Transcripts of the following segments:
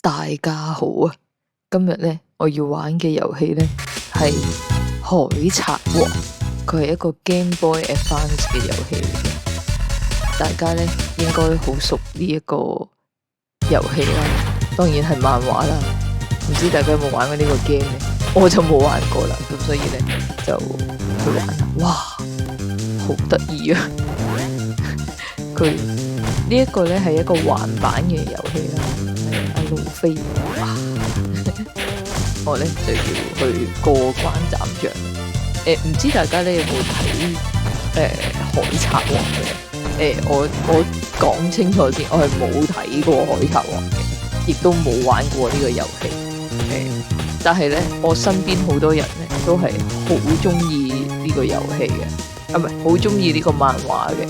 大家好啊！今日咧我要玩嘅遊戲咧係海賊王，佢係一個 Game Boy Advance 嘅遊戲嚟嘅。大家咧應該好熟呢一個遊戲啦，當然係漫畫啦。唔知大家有冇玩過呢個 game 咧？我就冇玩過啦，咁所以咧就去玩啦。哇，好得意啊！佢呢一個咧係一個橫版嘅遊戲啦，係阿路飛哇！我咧就要去過關斬將。唔知大家咧有冇睇海賊王嘅？我講清楚先，我係冇睇過海賊王嘅，亦都冇玩過呢個遊戲。但係咧，我身邊好多人咧都係好中意呢個遊戲嘅，唔係好中意呢個漫畫嘅。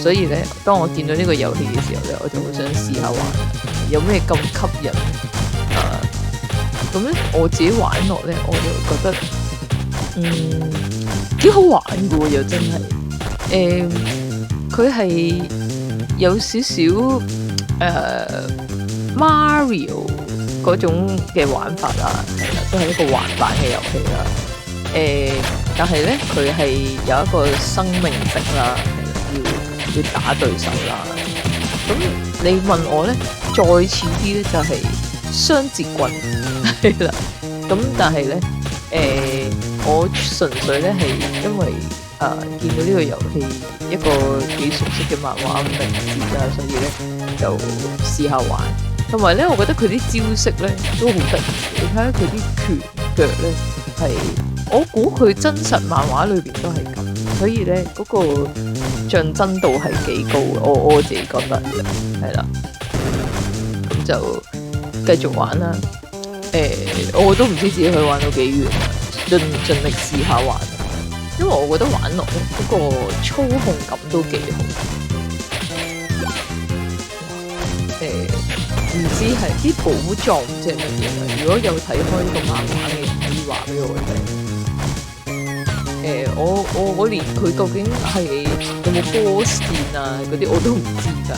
所以咧，當我見到呢個遊戲嘅時候咧，我就好想試下玩，有咩咁吸引？咁咧我自己玩落咧，我就覺得幾好玩嘅喎，又真係佢係有少少Mario 嗰種嘅玩法啦，係啦，都係一個橫版嘅遊戲啦。但係咧佢係有一個生命值啦，要打對手啦。咁你問我咧，再似啲咧就係雙節棍係啦。咁但係咧我純粹咧係因為見到呢個遊戲一個幾熟悉嘅漫畫名字啦，所以咧就試下玩。同埋咧，我覺得佢啲招式咧都好得意。你睇下佢啲拳腳咧，係我估佢真實漫畫裏邊都係咁，所以咧嗰個像真度係幾高嘅。我自己覺得係啦，咁就繼續玩啦。我都唔知自己可以玩到幾遠，盡力試下玩。因為我覺得玩落咧嗰個操控感都幾好。唔知係啲寶藏即係乜嘢啦？如果有睇開呢個漫畫嘅人，可以話俾我聽。我連佢究竟係有冇波線啊嗰啲我都唔知㗎。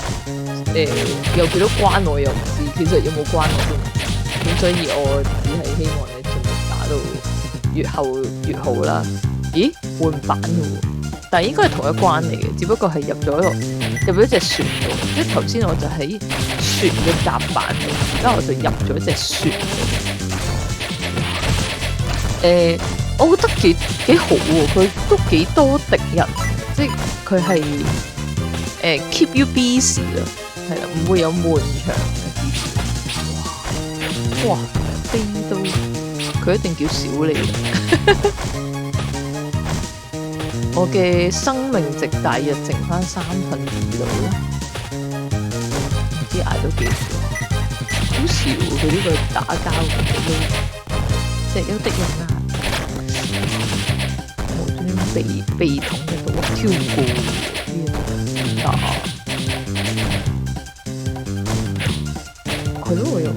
有幾多關我又唔知，其實有冇關我都唔知。咁所以我只係希望你盡力打到越後越好啦。咦，換版嘅喎，但係應該係同一關嚟嘅，只不過係入咗隻船度。即係頭先我就喺船嘅甲板度，而家我就入咗隻船度。我覺得幾好喎，佢都幾多敵人，即係佢係keep you busy 咯，係啦，唔會有悶場嘅。哇，飛到佢一定叫小李。我嘅生命值大約剩翻2/3度啦，唔知捱到幾少，好少佢呢個打交嘅都石優的人啊，無端端被捅嘅度跳過呢係咯，我又唔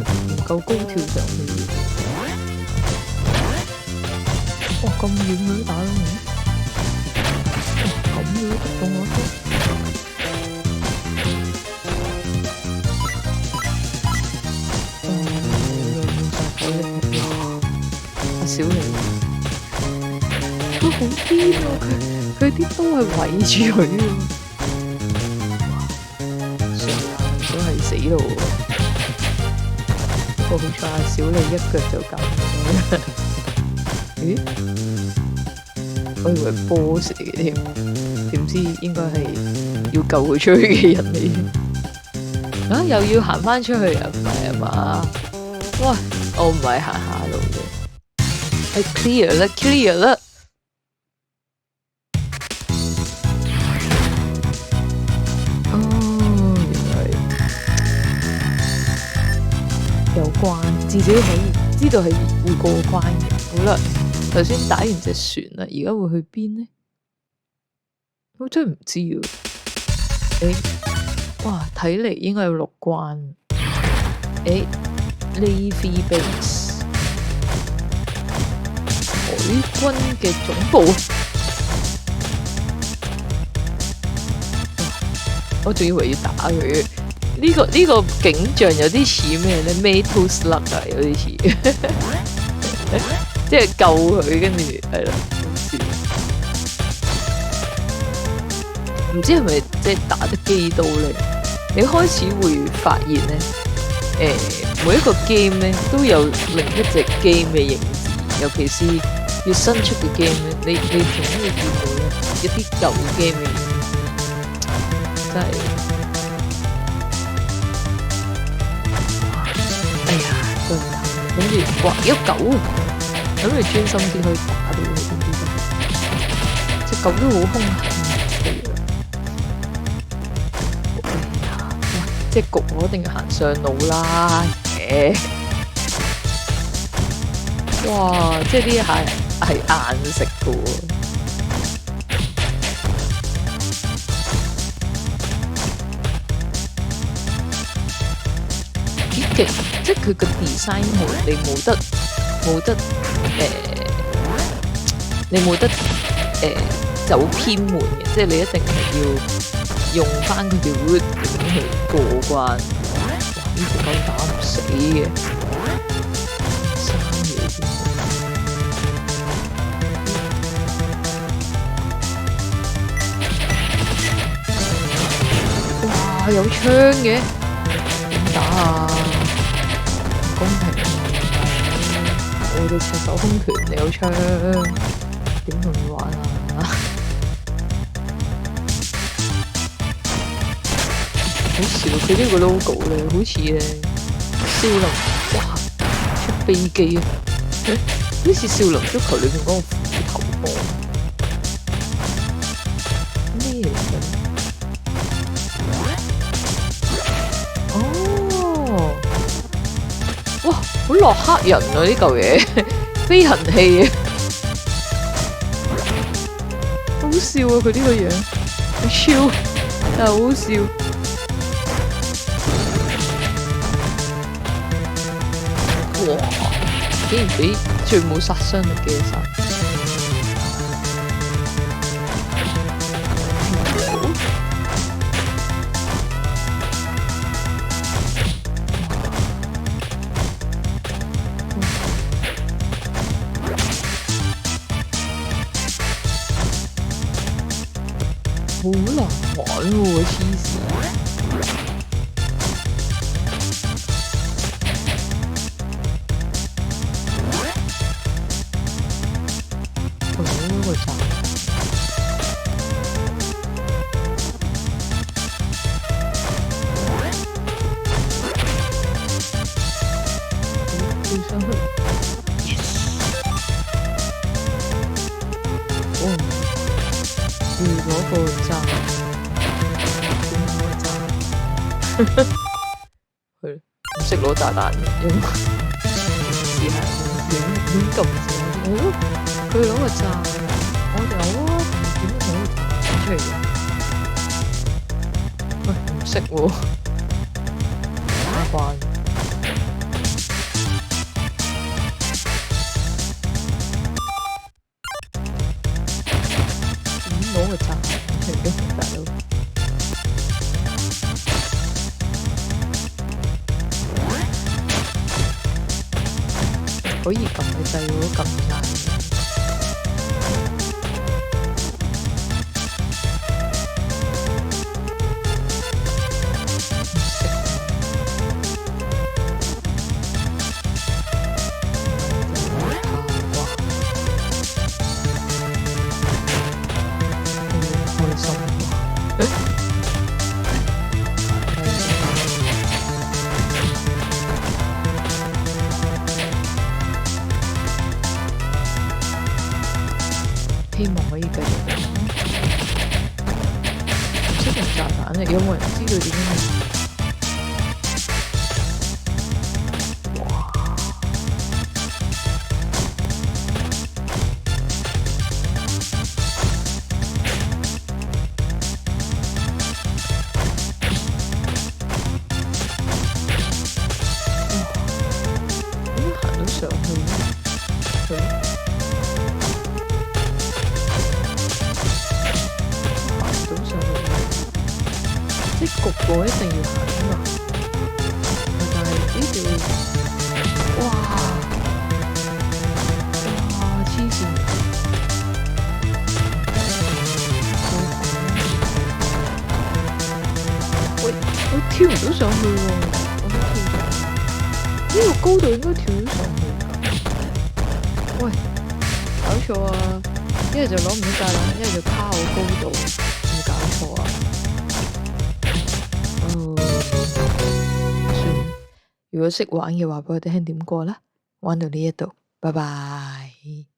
夠高跳上去。哇，咁遠佢都打到我！咁樣動我都，阿小李都好癲啊！佢啲刀係圍住佢嘅，上眼都係死路喎。不過好彩阿小李一腳就搞掂咗。咦？我以為 boss 嚟嘅添。點知應該係要救佢出去嘅人嚟。又要行翻出去啊？唔係啊嘛？哇！我唔係行下路嘅，係 clear 啦 ，clear 啦。哦，原來有關，自己可以知道係會過關嘅。好啦，頭先打完隻船啦，而家會去邊呢？我真係唔知喎。哇，睇嚟應該有6關。Navy Base 海軍嘅總部。我仲以為要打佢。呢個景象有啲似咩咧？Metal Slug 啊，有啲似，即係救佢，跟住係咯，好笑。唔知係咪即係打得機刀咧？你開始會發現咧，每一個 game 咧都有另一隻 game 嘅影子，尤其是越新出嘅 game 咧，你總會見到咧一啲舊 game 嘅影子，真係。哎呀，真係諗住哇，有狗，諗住專心啲可以打到佢邊啲，隻狗都好兇狠。即係焗我一定要行上路啦，哇！即係呢下係硬食嘅喎。幾勁！即係佢個 design 你冇得你冇得走偏門嘅，即係你一定係要用翻佢條 route 咁去過關。哇！呢條狗打唔死嘅，生嘢先。哇！有槍嘅，點打啊？唔公平！我哋赤手空拳，你有槍，點同你玩啊？好笑，佢呢個 logo 咧，好似咧少林，哇出飛機啊！好似少林足球裏面嗰個斧頭波，咩嚟嘅？哦，哇，好洛克人啊！呢嚿嘢飛行器啊，好笑啊！佢呢個樣好超，但係好笑。哇！竟然俾最冇殺傷力嘅殺，好難玩喎，黐線！攞個炸，係唔識攞炸彈嘅，試下亂撳先。佢攞個炸，我哋有啊，點樣攞個炸出嚟嘅？喂，唔識喎，打慣。攞個炸出嚟嘅大佬，可以撳嘅掣我都撳晒。希望可以繼續咁。唔識用炸彈啊！有冇人知道點樣？點行到上去咧？即係局部一定要行啊嘛。但係呢條，哇黐線！喂，我跳唔到上去喎，我想跳上去。呢個高度應該跳到上去㗎。喂，搞錯啊！一係就攞唔到芥蘭，一係就卡好高度，有冇搞錯啊？算，如果識玩嘅話，俾我哋聽點過啦。玩到呢一度，拜拜。